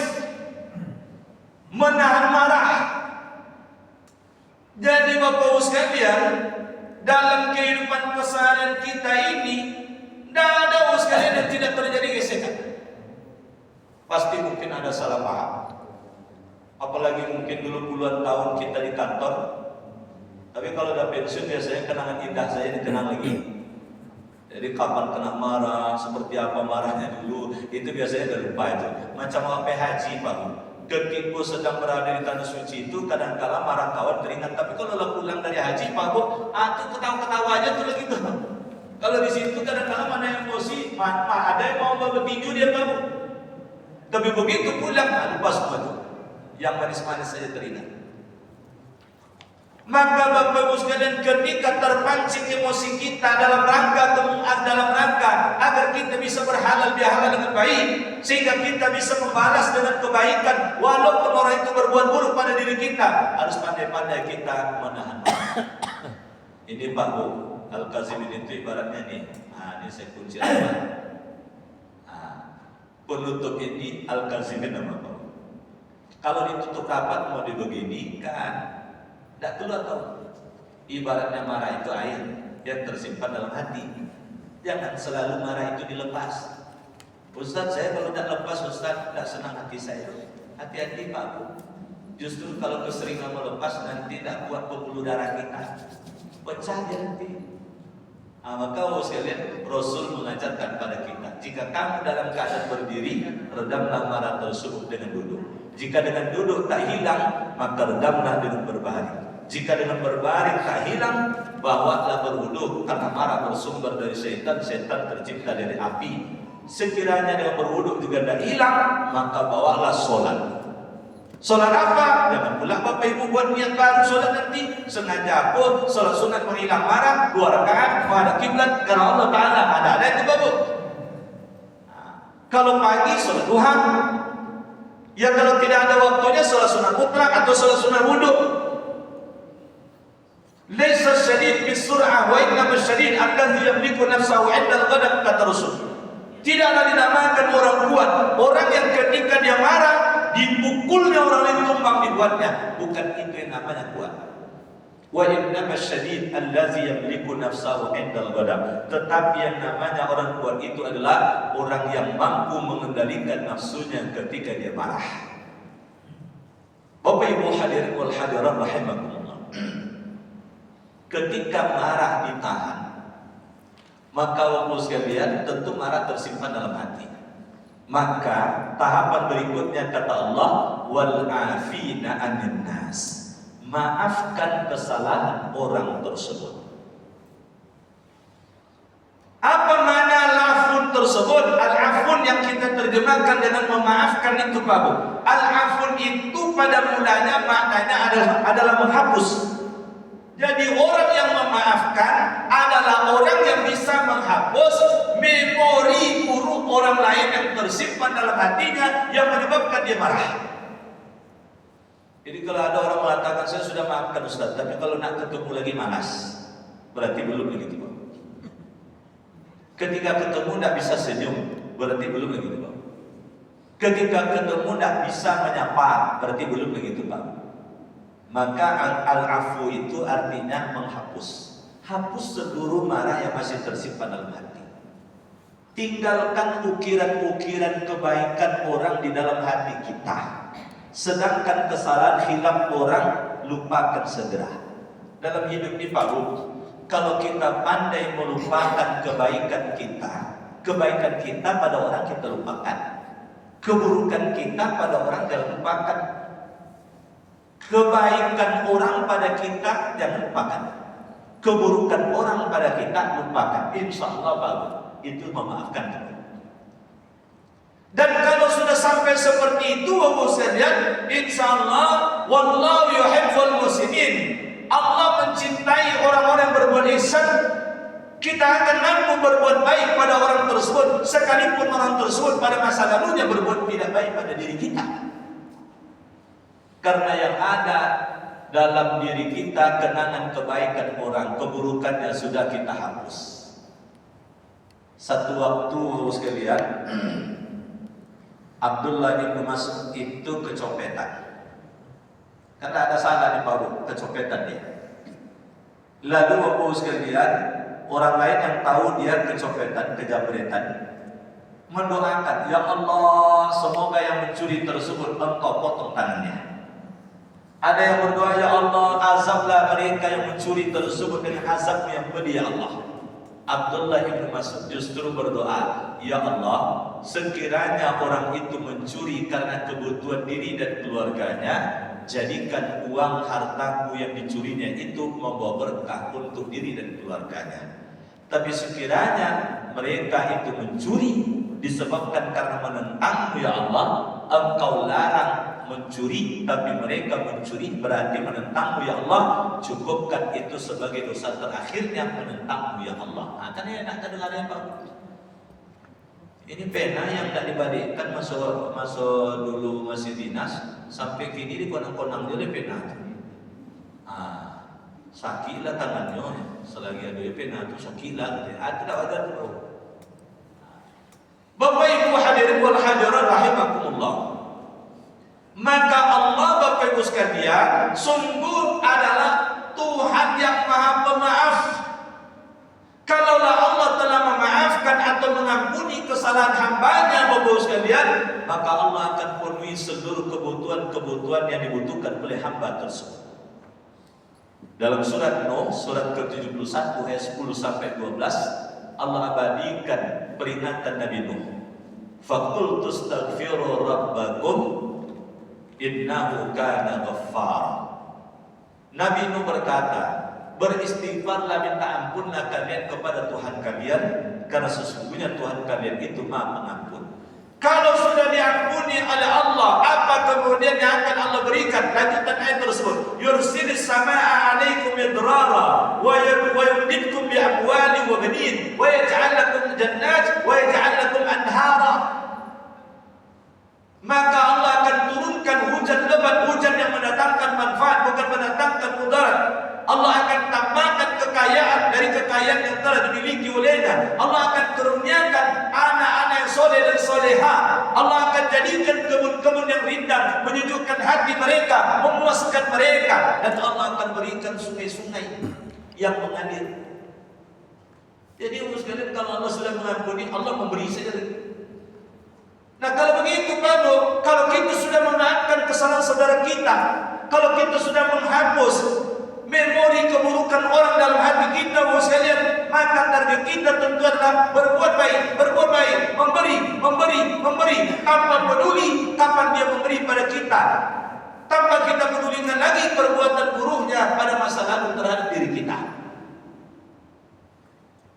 menahan marah. Jadi Bapak Ibu sekalian, dalam kehidupan keseharian kita ini, tidak ada sekalian yang tidak terjadi gesekan. Pasti mungkin ada salah paham. Apalagi mungkin dulu puluhan tahun kita di kantor, tapi kalau udah pensiun biasanya kenangan indah saya dikenang lagi. Jadi kapan kena marah, seperti apa marahnya dulu, itu biasanya udah lupa itu. Macam apa haji, Pak. Ketika sedang berada di tanah suci itu kadang-kala marah kawan teringat. Tapi kalau lo pulang dari haji, Pak Bu, itu ketawa-ketawa aja tuh gitu. Kalau di situ kadang-kala mana emosi, ada yang mau bertinju dia, Pak Bu. Tapi begitu pulang, lupa semua tuh. Yang manis-manis saja teringat. Maka Bapak Ibu sekalian, ketika terpancing emosi kita dalam rangka agar kita bisa berhalal bihalal dengan baik, sehingga kita bisa membalas dengan kebaikan walaupun orang itu berbuat buruk pada diri kita, harus pandai-pandai kita menahan. Ini Pak Bu, Al-Kazimin itu ibaratnya nih. Ini saya kunci apa? Penutup ini Al-Kazimin nama Pak Bu. Kalau ditutup rapat mau dibeginikan, tidak keluar tahu. Ibaratnya marah itu air yang tersimpan dalam hati. Jangan selalu marah itu dilepas. Ustaz, saya kalau tidak lepas, Ustaz, tidak senang hati saya. Hati-hati Pak Bu. Justru kalau keseringan melepas, nanti tidak kuat pembuluh darah kita, pecah dia nanti. Maka sekalian, Rasul mengajarkan pada kita, jika kamu dalam keadaan berdiri, redamlah marah tersebut dengan duduk. Jika dengan duduk tak hilang, maka redamlah dengan berbaring. Jika dengan berbaring tak hilang, bawalah berwudu, karena marah bersumber dari setan, setan tercipta dari api. Sekiranya dengan berwudu juga tidak hilang, maka bawalah sholat. Sholat apa? Jangan pula Bapak Ibu buat niat baru sholat nanti. Sengaja pun sholat sunat menghilang marah, 2 rakaat menghadap kiblat karena Allah Ta'ala. Ada itu Bapak. Kalau pagi sholat duha, ya kalau tidak ada waktunya sholat sunat mutlak atau sholat sunat wudu. Laisa syadid bisur'ah wa innama syadid alladhi yamliku nafsahu 'inda al-ghadab, kata Rasul. Tidaklah dinamakan orang kuat orang yang ketika dia marah dipukulnya orang lain tumbang dibuatnya. Bukan itu yang namanya kuat. Wa innama syadid alladhi yamliku nafsahu 'inda al-ghadab. Tetapi yang namanya orang kuat itu adalah orang yang mampu mengendalikan nafsunya ketika dia marah. Bapak Ibu hadirin wal hadirat rahimakumullah. Ketika marah ditahan, maka Bapak sekalian, tentu marah tersimpan dalam hati. Maka tahapan berikutnya kata Allah, wal afina 'anil nas. Maafkan kesalahan orang tersebut. Apa makna al-afun tersebut? Al-afun yang kita terjemahkan dengan memaafkan itu Pak Bu. Al-afun itu pada mulanya maknanya adalah menghapus. Jadi orang yang memaafkan adalah orang yang bisa menghapus memori buruk orang lain yang tersimpan dalam hatinya yang menyebabkan dia marah. Jadi kalau ada orang mengatakan saya sudah maafkan Ustaz, tapi kalau nak ketemu lagi malas, berarti belum begitu Pak. Ketika ketemu tidak bisa senyum, berarti belum begitu Pak. Ketika ketemu tidak bisa menyapa, berarti belum begitu Pak. Maka al-afu itu artinya menghapus. Hapus seluruh marah yang masih tersimpan dalam hati. tinggalkan ukiran-ukiran kebaikan orang di dalam hati kita. Sedangkan kesalahan khilaf orang lupakan segera. Dalam hidup ini Pak Bu, kalau kita pandai melupakan kebaikan kita pada orang kita lupakan. Keburukan kita pada orang jangan lupakan. Kebaikan orang pada kita jangan lupakan. Keburukan orang pada kita lupakan. Insya Allah Pak Bu, itu memaafkan kita. Dan kalau sudah sampai seperti itu Bapak sekalian, insyaallah wallahu yuhibbul muslimin. Allah mencintai orang-orang yang berbuat ihsan. Kita akan mampu berbuat baik pada orang tersebut, sekalipun orang tersebut pada masa lalunya berbuat tidak baik pada diri kita. Karena yang ada dalam diri kita kenangan kebaikan orang, keburukannya sudah kita hapus. Satu waktu sekalian, Abdullah bin Mas'ud itu kecopetan. Karena ada salah di Pak, kecopetan dia. Lalu Bapak sekalian, orang lain yang tahu dia kecopetan, kejamretan, mendoakan, ya Allah, semoga yang mencuri tersebut Engkau potong tangannya. Ada yang berdoa, ya Allah, azablah mereka yang mencuri tersebut dengan azabmu yang pedih ya Allah. Abdullah bin Mas'ud justru berdoa, ya Allah, sekiranya orang itu mencuri karena kebutuhan diri dan keluarganya, jadikan uang hartaku yang dicurinya itu membawa berkah untuk diri dan keluarganya. Tapi sekiranya mereka itu mencuri disebabkan karena menentangmu ya Allah, Engkau larang mencuri, tapi mereka mencuri berarti menentangmu ya Allah, cukupkan itu sebagai dosa terakhirnya menentangmu ya Allah. Nah, kan enak terdengar ya Pak. Ini pena yang tak dibalikkan masuk dulu masih dinas sampai kini di konang-konang dia pena itu. Sakitlah tangannya, selagi ada pena itu sakitlah. Tidak ada tuh. Bapak Ibu hadirin wal hadirat rahimakumullah. Maka Allah Bapak Ibu sekalian sungguh adalah Tuhan yang Maha Pemaaf. Kalaulah Allah telah memaafkan atau mengampuni kesalahan hambanya Bapak Ibu sekalian, maka Allah akan penuhi seluruh kebutuhan-kebutuhan yang dibutuhkan oleh hamba tersebut. Dalam surat Nuh, surat ke-71 ayat 10 sampai 12, Allah abadikan peringatan Nabi Nuh. Faqultu astaghfiru rabbakum innahu kana ghaffara. Nabi Nuh berkata, beristighfarlah, minta ampunlah kalian kepada Tuhan kalian, karena sesungguhnya Tuhan kalian itu Maha Pengampun. Kalau sudah diampuni oleh Allah, apa kemudian yang akan Allah berikan? Lanjutan ayat tersebut, yursilis samaa'a 'alaikum midrara wa yumdidkum bi amwalin wa banin wa yaj'al lakum jannat wa yaj'al lakum anhara. Maka Allah akan turunkan hujan lebat, hujan yang mendatangkan manfaat, bukan mendatangkan mudarat. Allah akan tambahkan kekayaan dari kekayaan yang telah dimiliki olehnya. Allah akan kurniakan anak-anak yang soleh dan soleha. Allah akan jadikan kebun-kebun yang rindang, menyejukkan hati mereka, memuaskan mereka, dan Allah akan berikan sungai-sungai yang mengalir. Jadi sekalian, kalau Allah sudah mengampuni, Allah memberi saja. Nah kalau begitu Pak Bu, kalau kita sudah memaafkan kesalahan saudara kita, kalau kita sudah menghapus memori keburukan orang dalam hati kita Bu sekalian, maka target kita tentu adalah berbuat baik, memberi. Tanpa peduli kapan dia memberi pada kita, tanpa kita pedulikan lagi perbuatan buruknya pada masa lalu terhadap diri kita.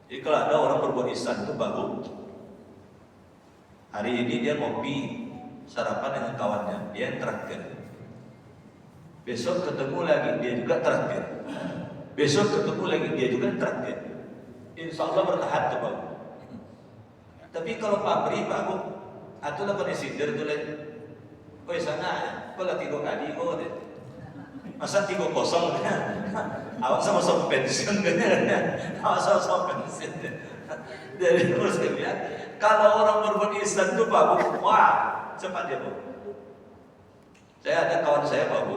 Jadi kalau ada orang berbuat ihsan itu bagus. Hari ini dia ngopi sarapan dengan kawannya, dia yang terakhir. Besok ketemu lagi, dia juga terakhir. Besok ketemu lagi, dia juga terakhir. Insya Allah bertahan tuh Pak. Tapi kalau pabrik Pak Bu, atau lah pada sinder tuh lain. Oh sana, kalau 3 kali deh. Masa 3-0 awas sama pensiun awas sama pensiun. Jadi terus ya, kalau orang berbuat ihsan itu Pak Bu, wah cepat dia Bu. Saya ada kawan saya Pak Bu,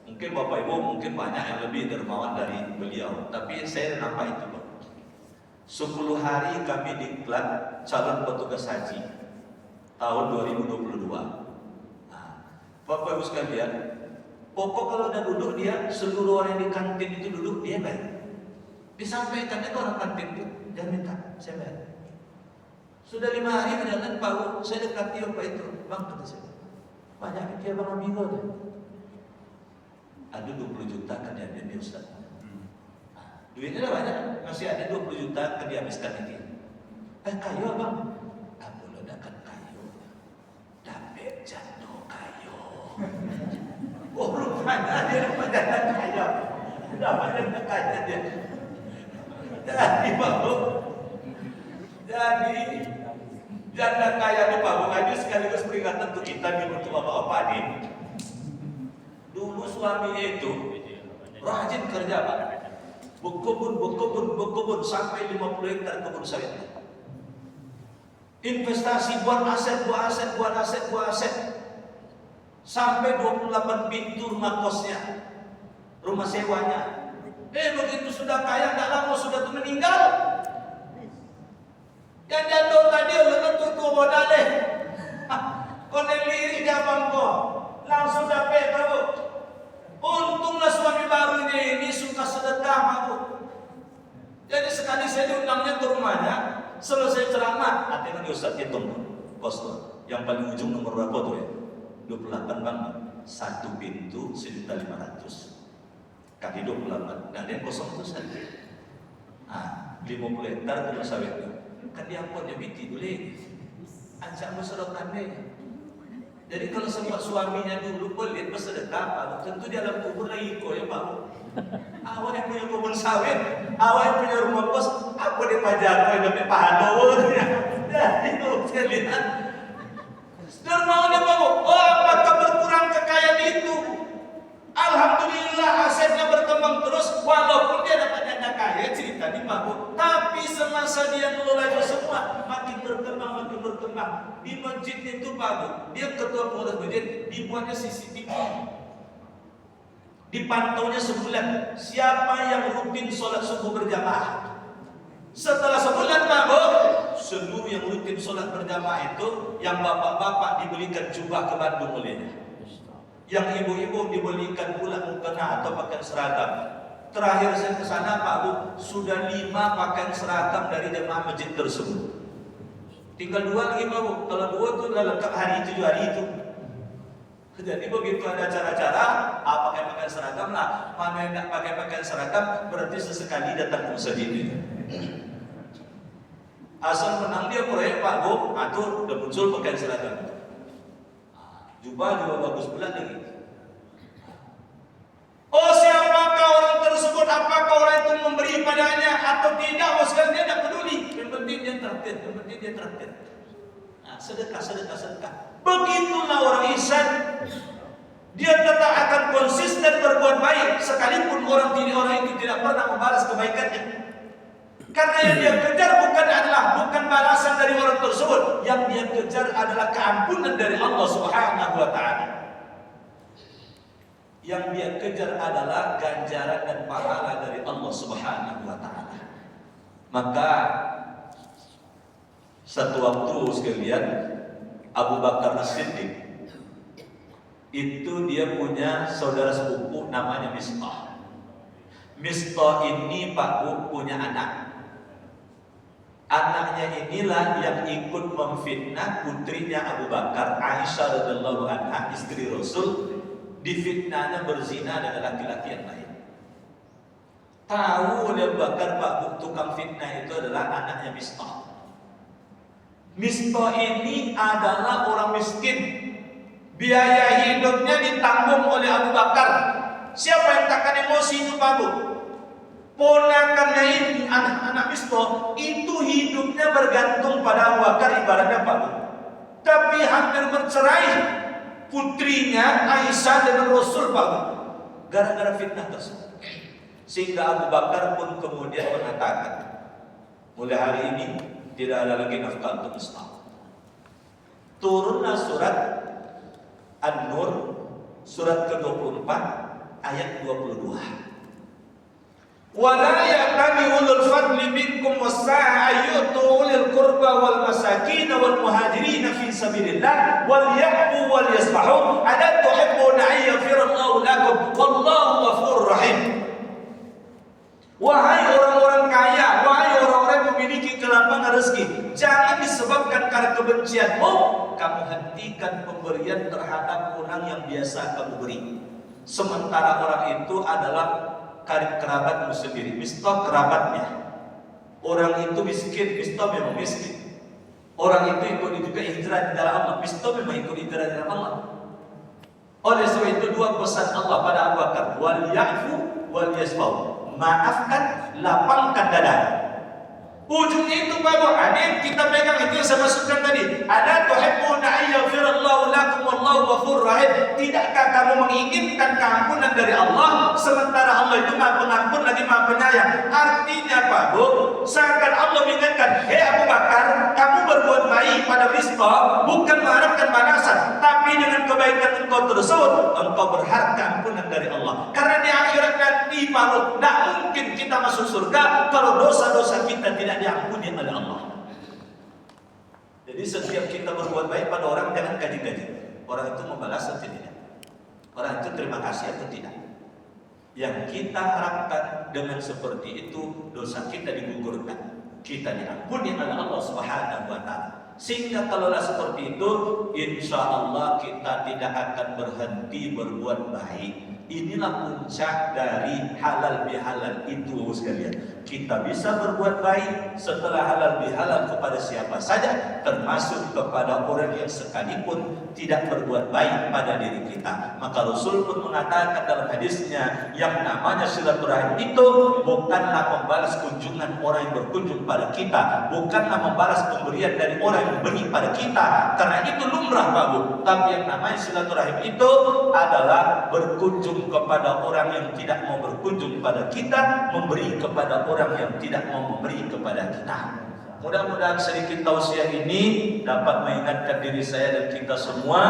mungkin Bapak Ibu mungkin banyak yang lebih dermawan dari beliau, tapi saya nampak itu Pak. 10 hari kami diklat calon petugas haji tahun 2022. Bapak Ibu sekalian, pokok kalau udah duduk dia, seluruh orang di kantin itu duduk, dia bayar. Disampaikan itu orang kantin itu, dia minta, saya bayar. Sudah 5 hari berjalan, Pak, saya dekati apa itu, Bang, kata saya. Banyak dia Bang Amigo deh. Ada 20 juta kan dia ambil nih Ustaz. Duitnya dah banyak, masih ada 20 juta kan dihabiskan ini. Kayu Abang, aku ledakan kayu, dapat jatuh kayu. Oh rupanya dia dapat jatuh kayu, dapat jatuh kayu dia. Jadi baru, jadi janda kaya itu Pak Bung Haji sekaligus peringatan untuk kita nih untuk bapak-bapak ini. Dulu suaminya itu rajin kerja Pak. Berkebun sampai 50 hektar kebun sawit. Investasi buat aset. Sampai 28 pintu rumah kosnya, rumah sewanya. Begitu sudah kaya, tak lama sudah tuh meninggal. Yang jatuh tadi oleh tuh modalnya. Kau neliri dia bangko, langsung dapat tahu. Untunglah suami barunya ini suka sedekah aku. Jadi sekali saya diundangnya ke rumahnya, selesai ceramah, hati-hati nih Ustaz hitung kos tuh. Yang paling ujung nomor berapa tuh ya? 28 Bang. Satu pintu 1.500.000. Kaki 28. Nah dia kosong tuh saja. 50 hektar rumah sawit tuh. Kan dia pun dia biti boleh. Ancam bersedekah deh. Jadi kalau sempat suaminya dulu pelit bersedekah, Pak, tentu di dalam kubur lagi kok ya Pak. Awak yang punya kebun sawit, awak yang punya rumah kos, apa dia pajak kau yang dapat pahala? Jadi itu saya lihat. Dermawannya Pak, apakah berkurang kekayaan itu? Alhamdulillah asetnya berkembang terus, walaupun dia dapat dana kaya cerita di Pak. Tapi semasa dia mengelola itu semua makin berkembang. Di masjid itu Pak, dia ketua pengurus masjid, dibuatnya CCTV. Dipantaunya sebulan, siapa yang rutin sholat subuh berjamaah. Setelah sebulan Pak, seluruh yang rutin sholat berjamaah itu, yang bapak-bapak dibelikan jubah ke Bandung olehnya. Yang ibu-ibu dibelikan pula mukena atau pakaian seragam. Terakhir saya ke sana Pak Bu, sudah 5 pakaian seragam dari jemaah masjid tersebut. Tinggal 2 lagi Pak Bu, kalau 2 itu udah lengkap hari itu. Jadi begitu ada acara-acara, pakai pakaian seragam lah. Mana yang tidak pakai pakaian seragam, berarti sesekali datang ke masjid ini. Asal menang dia proyek Pak Bu, tuh udah muncul pakaian seragam. Jubah bagus pula lagi. Oh siapakah orang tersebut? Apakah orang itu memberi padanya atau tidak? Sekali dia tidak peduli. Yang penting dia traktir. Nah, sedekah. Begitulah orang ihsan. Dia tetap akan konsisten berbuat baik sekalipun orang itu tidak pernah membalas kebaikannya. Karena yang dia kejar bukan balasan dari orang tersebut, yang dia kejar adalah keampunan dari Allah Subhanahu wa taala. Yang dia kejar adalah ganjaran dan pahala dari Allah Subhanahu wa taala. Maka satu waktu sekalian, Abu Bakar As-Siddiq itu dia punya saudara sepupu namanya Mistah. Mistah ini Pak Bu punya anak. Anaknya inilah yang ikut memfitnah putrinya Abu Bakar, Aisyah radhiyallahu anha, istri Rasul, difitnahnya berzina dengan laki-laki yang lain. Tahu oleh Abu Bakar Pak Bu, tukang fitnah itu adalah anaknya Mistah. Mistah ini adalah orang miskin. Biaya hidupnya ditanggung oleh Abu Bakar. Siapa yang takkan emosi itu Pak Bu? Ponakannya ini, anak-anak Mistah itu hidupnya bergantung pada Abu Bakar ibaratnya Pak Bu. Tapi hampir bercerai putrinya Aisyah dengan Rasul Pak Bu, gara-gara fitnah tersebut. Sehingga Abu Bakar pun kemudian mengatakan, mulai hari ini tidak ada lagi nafkah untuk Mistah. Turunlah surat An-Nur, surat ke-24 ayat 22. Wala ya'tali ulul fadli minkum wassa'a ayyutu ulil qurba wal masakin wal muhajirin fi sabilillah wal ya'fu wal yasfahu ala tuhibbuna an yaghfirallahu lakum wallahu ghafurur rahim. Wahai orang-orang kaya, wahai orang-orang yang memiliki kelapangan rezeki, jangan disebabkan karena kebencianmu kamu hentikan pemberian terhadap orang yang biasa kamu beri, sementara orang itu adalah karib kerabatmu sendiri. Mistah kerabatnya. Orang itu miskin, mistah memang miskin. Orang itu ikut juga hijrah di dalam Allah, mistah memang ikut hijrah di dalam Allah. Oleh sebab itu dua pesan Allah pada Abu Bakar, wal ya'fu wal yasfau. Maafkan, lapangkan dada. Ujungnya itu bahwa ada yang kita pegang itu yang saya maksudkan tadi. Ada tuhibbuna an yaghfirallahu lakum wallahu ghafurur rahim. Tidakkah kamu menginginkan keampunan dari Allah sementara Allah itu Maha Pengampun lagi Maha Penyayang? Artinya apa, Bu? Seakan Allah mengingatkan, "Hei Abu Bakar, kamu berbuat baik pada Mistah bukan mengharapkan balasan, tapi dengan kebaikan engkau tersebut engkau berharap keampunan dari Allah. Karena di akhirat nanti baru tidak mungkin kita masuk surga kalau dosa-dosa kita tidak diampuni oleh Allah." Jadi setiap kita berbuat baik pada orang jangan kaji-kaji. Orang itu membalas atau tidak? Orang itu terima kasih atau tidak? Yang kita harapkan dengan seperti itu dosa kita digugurkan, kita diampuni oleh Allah Subhanahu wa taala. Sehingga kalaulah seperti itu, insya Allah kita tidak akan berhenti berbuat baik. Inilah puncak dari halal bihalal itu sekalian. Kita bisa berbuat baik setelah halal bihalal kepada siapa saja, termasuk kepada orang yang sekalipun tidak berbuat baik pada diri kita. Maka Rasul pun mengatakan dalam hadisnya, yang namanya silaturahim itu bukanlah membalas kunjungan orang yang berkunjung pada kita, bukanlah membalas pemberian dari orang yang memberi pada kita, karena itu lumrah babu. Tapi yang namanya silaturahim itu adalah berkunjung kepada orang yang tidak mau berkunjung pada kita, memberi kepada orang yang tidak mau memberi kepada kita. Mudah-mudahan sedikit tausiah ini dapat mengingatkan diri saya dan kita semua.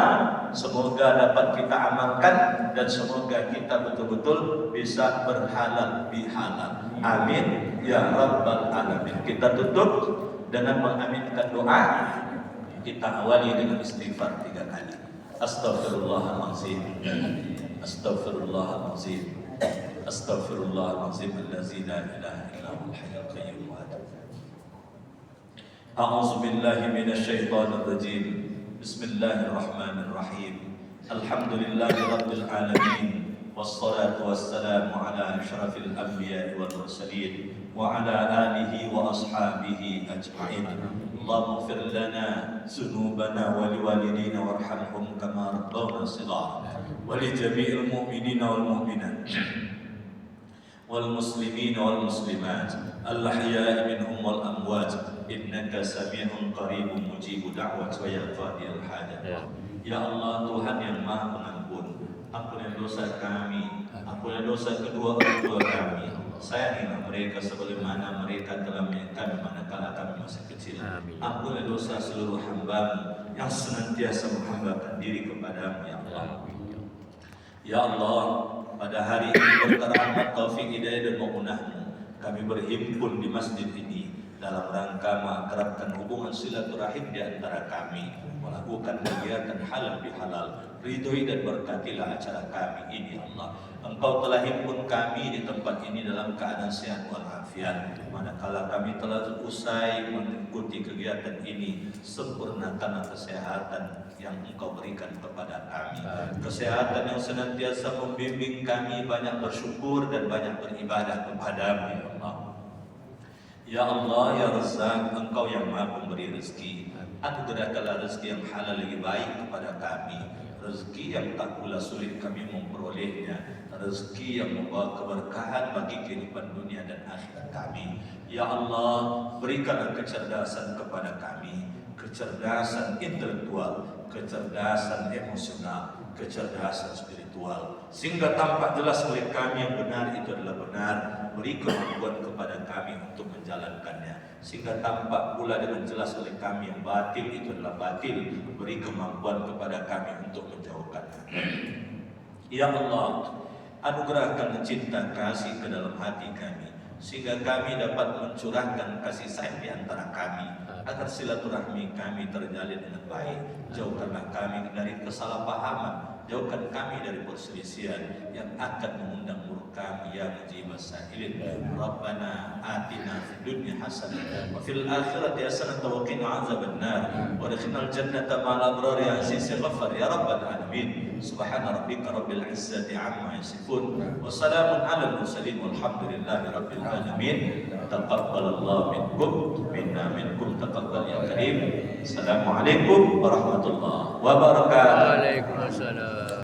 Semoga dapat kita amalkan dan semoga kita betul-betul bisa berhalal bihalal. Amin ya rabbal alamin. Kita tutup dengan mengaminkan doa. Kita awali dengan istighfar 3 kali. Astaghfirullahaladzim, astaghfirullahaladzim, astaghfirullahaladzim allazi la ilaha illa huwal hayyul qayyum wa atubu ilaih. A'udzu billahi minasy syaithanir rajim. Bismillahirrahmanirrahim. Alhamdulillahi rabbil alamin. Wassalatu wassalamu ala asyrafil anbiya'i wal mursalin wa ala alihi wa ashabihi ajma'in. Allahumma ighfir lana dzunubana wa liwalidina warhamhum kama rabbawna shighara wa li jami'il mu'minina wal mu'minat wal muslimina wal muslimat al-ahya'i minhum wal amwat innaka sami'un qaribun mujibu da'wat wa ya qadiyal hajat. Ya Allah, Tuhan yang Maha Pengampun, ampunilah dosa kami, ampunilah dosa kedua orang tua kami. Sayangilah mereka sebagaimana mereka telah menyayangi kami manakala kami masih kecil. Ampunilah dosa seluruh hamba-Mu yang senantiasa menghambakan diri kepadamu, ya Allah. Ya Allah, pada hari ini berkat rahmat taufik hidayah dan ma'unah-Mu, kami berhimpun di masjid ini dalam rangka mengakrabkan hubungan silaturahim di antara kami, melakukan kegiatan halal bihalal. Ridhoi dan berkatilah acara kami ini, Allah. Engkau telah himpun kami di tempat ini dalam keadaan sehat walafiat. Manakala kami telah usai mengikuti kegiatan ini, sempurnakanlah kesehatan yang Engkau berikan kepada kami. Kesehatan yang senantiasa membimbing kami banyak bersyukur dan banyak beribadah kepada-Mu, ya Allah. Ya Allah, ya Razzaq, Engkau yang Maha Pemberi rezeki. Anugerahkanlah rezeki yang halal lebih baik kepada kami, rezeki yang tak pula sulit kami memperolehnya, rezeki yang membawa keberkahan bagi kehidupan dunia dan akhirat kami. Ya Allah, berikanlah kecerdasan kepada kami, kecerdasan intelektual, kecerdasan emosional, kecerdasan spiritual, sehingga tampak jelas oleh kami yang benar itu adalah benar. Beri kemampuan kepada kami untuk menjalankannya, sehingga tampak pula dengan jelas oleh kami yang batil itu adalah batil. Beri kemampuan kepada kami untuk menjauhkannya. Ya Allah, Anugerahkan cinta kasih ke dalam hati kami, sehingga kami dapat mencurahkan kasih sayang di antara kami, agar silaturahmi kami terjalin dengan baik. Jauhkanlah kami dari kesalahpahaman, jauhkan kami dari perselisihan yang akan mengundang murka ya mujibas sa'ilin. Rabbana atina fid dunya hasanah wa fil akhirati hasanah wa qina azabannar wa adkhilnal jannata ma'al abrar ya aziz ya ghaffar ya rabbal alamin. Subhana rabbika rabbil izzati amma yasifun wa salamun alal mursalin walhamdulillahi rabbil alamin. Taqabbalallahu minkum taqabbal ya karim. Assalamualaikum warahmatullahi wabarakatuh. Waalaikumsalam.